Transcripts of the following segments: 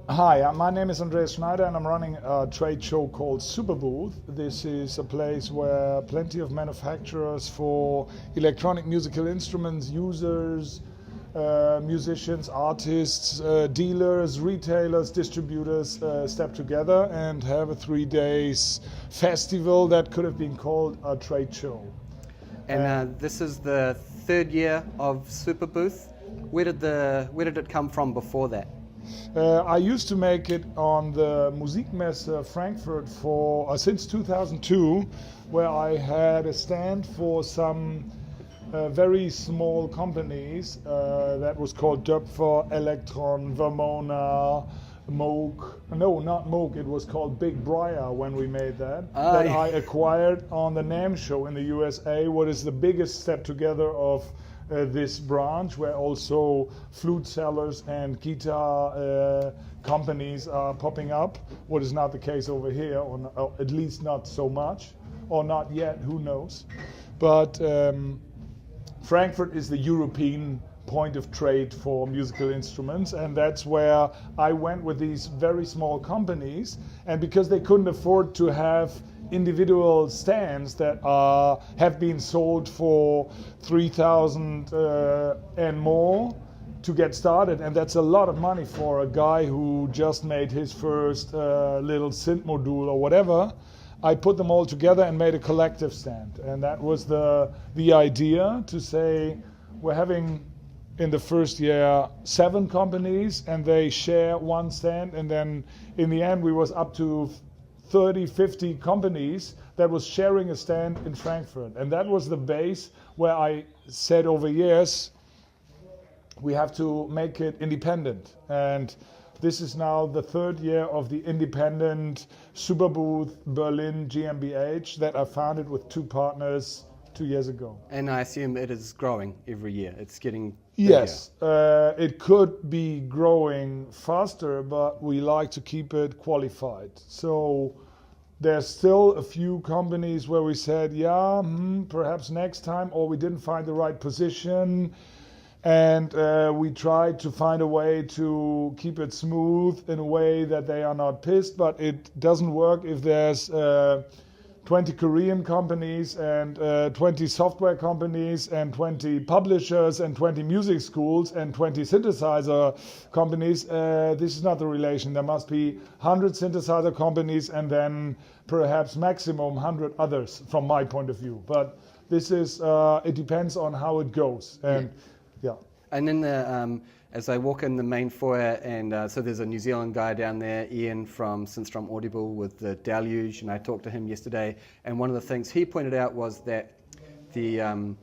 Hi, my name is Andreas Schneider and I'm running a trade show called SuperBooth. This is a place where plenty of manufacturers for electronic musical instruments, users, musicians, artists, dealers, retailers, distributors step together and have a 3 days festival that could have been called a trade show. And this is the third year of SuperBooth. Where did it come from before that? I used to make it on the Musikmesse Frankfurt for since 2002, where I had a stand for some very small companies that was called Döpfer, Electron, Vermona, Moog. No, not Moog. It was called Big Briar when we made that. That I acquired on the NAMM show in the USA. What is the biggest step together of this branch, where also flute sellers and guitar companies are popping up. What is not the case over here, or at least not so much, or not yet. Who knows? But Frankfurt is the European point of trade for musical instruments, and that's where I went with these very small companies. And because they couldn't afford to have individual stands that have been sold for 3,000 and more to get started, and that's a lot of money for a guy who just made his first little synth module or whatever. I put them all together and made a collective stand, and that was the idea, to say we're having in the first year 7 companies and they share one stand, and then in the end we was up to 30, 50 companies that was sharing a stand in Frankfurt. And that was the base where I said over years, we have to make it independent. And this is now the 3rd year of the independent SuperBooth Berlin GmbH that I founded with 2 partners 2 years ago. And I assume it is growing every year. It's getting bigger. Yes, it could be growing faster, but we like to keep it qualified. So there's still a few companies where we said, perhaps next time, or we didn't find the right position. And we tried to find a way to keep it smooth in a way that they are not pissed, but it doesn't work if there's 20 Korean companies and 20 software companies and 20 publishers and 20 music schools and 20 synthesizer companies. This is not the relation. There must be 100 synthesizer companies and then perhaps maximum 100 others from my point of view. But this is, it depends on how it goes. And yeah. And then as I walk in the main foyer, and so there's a New Zealand guy down there, Ian from Synstrom Audible with the Deluge, and I talked to him yesterday, and one of the things he pointed out was that the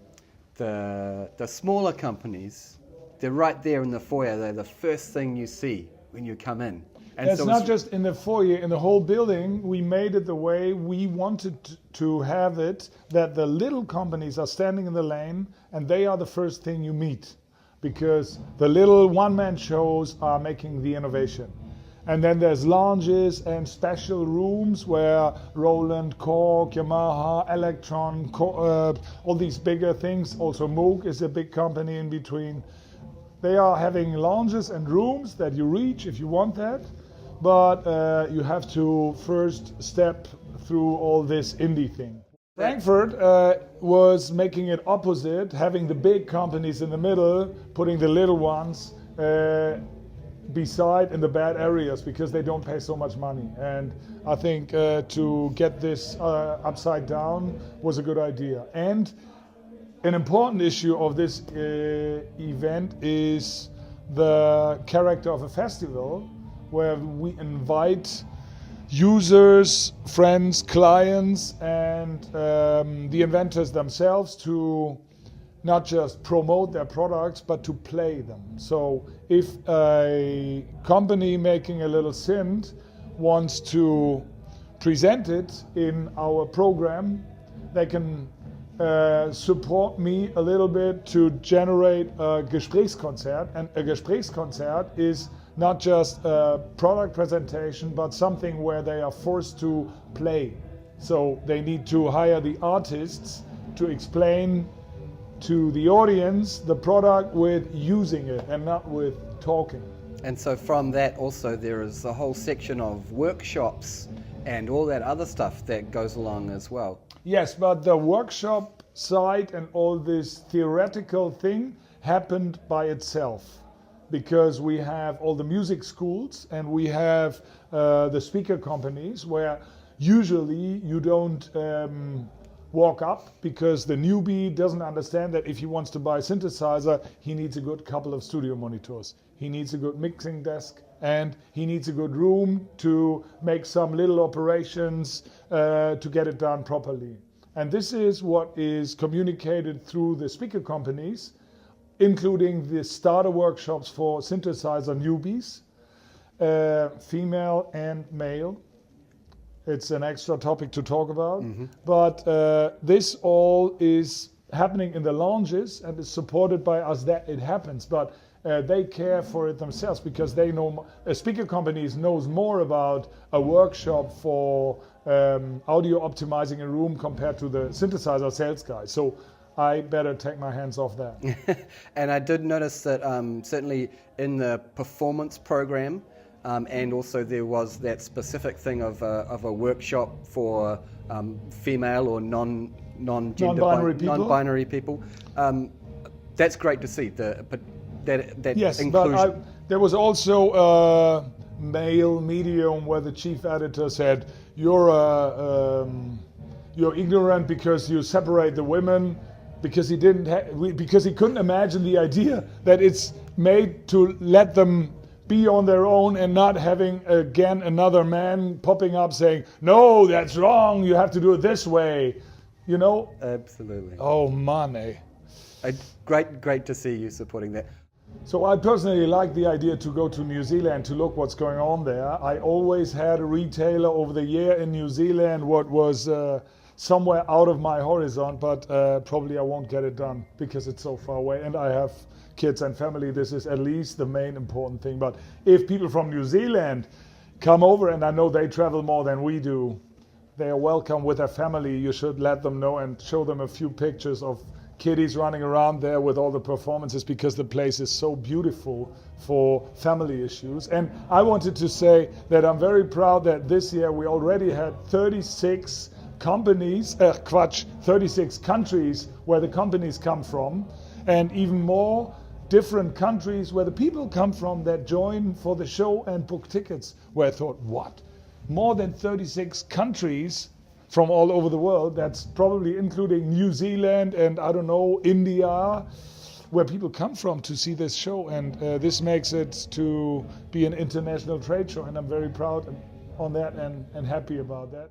smaller companies, they're right there in the foyer. They're the first thing you see when you come in. And it's not just in the foyer, in the whole building. We made it the way we wanted to have it, that the little companies are standing in the lane and they are the first thing you meet, because the little one-man shows are making the innovation. And then there's lounges and special rooms where Roland, Korg, Yamaha, Electron, all these bigger things, also Moog is a big company in between. They are having lounges and rooms that you reach if you want that, but you have to first step through all this indie thing. Frankfurt was making it opposite, having the big companies in the middle, putting the little ones beside in the bad areas because they don't pay so much money. And I think to get this upside down was a good idea. And an important issue of this event is the character of a festival, where we invite users, friends, clients, and the inventors themselves to not just promote their products, but to play them. So if a company making a little synth wants to present it in our program, they can support me a little bit to generate a Gesprächskonzert. And a Gesprächskonzert is not just a product presentation, but something where they are forced to play. So they need to hire the artists to explain to the audience the product with using it and not with talking. And so from that also there is a whole section of workshops and all that other stuff that goes along as well. Yes, but the workshop side and all this theoretical thing happened by itself, because we have all the music schools and we have the speaker companies where usually you don't walk up, because the newbie doesn't understand that if he wants to buy a synthesizer, he needs a good couple of studio monitors. He needs a good mixing desk, and he needs a good room to make some little operations to get it done properly. And this is what is communicated through the speaker companies, including the starter workshops for synthesizer newbies, female and male. It's an extra topic to talk about. Mm-hmm. But this all is happening in the lounges and is supported by us that it happens. But they care for it themselves, because they know, speaker companies knows more about a workshop for audio optimizing a room compared to the synthesizer sales guy. So I better take my hands off that. And I did notice that certainly in the performance program, and also there was that specific thing of a workshop for female or non-binary people. That's great to see. That yes, inclusion. But there was also a male medium where the chief editor said, "You're ignorant because you separate the women." Because he because he couldn't imagine the idea that it's made to let them be on their own and not having again another man popping up saying, "No, that's wrong. You have to do it this way." You know? Absolutely. Oh, man. Great to see you supporting that. So I personally like the idea to go to New Zealand to look what's going on there. I always had a retailer over the year in New Zealand what was somewhere out of my horizon, but probably I won't get it done because it's so far away and I have kids and family. This is at least the main important thing. But if people from New Zealand come over, and I know they travel more than we do, they are welcome with their family. You should let them know and show them a few pictures of kiddies running around there with all the performances, because the place is so beautiful for family issues. And I wanted to say that I'm very proud that this year we already had 36 companies, 36 countries where the companies come from, and even more different countries where the people come from that join for the show and book tickets, where I thought, what? More than 36 countries from all over the world. That's probably including New Zealand and, I don't know, India, where people come from to see this show. And this makes it to be an international trade show. And I'm very proud on that and happy about that.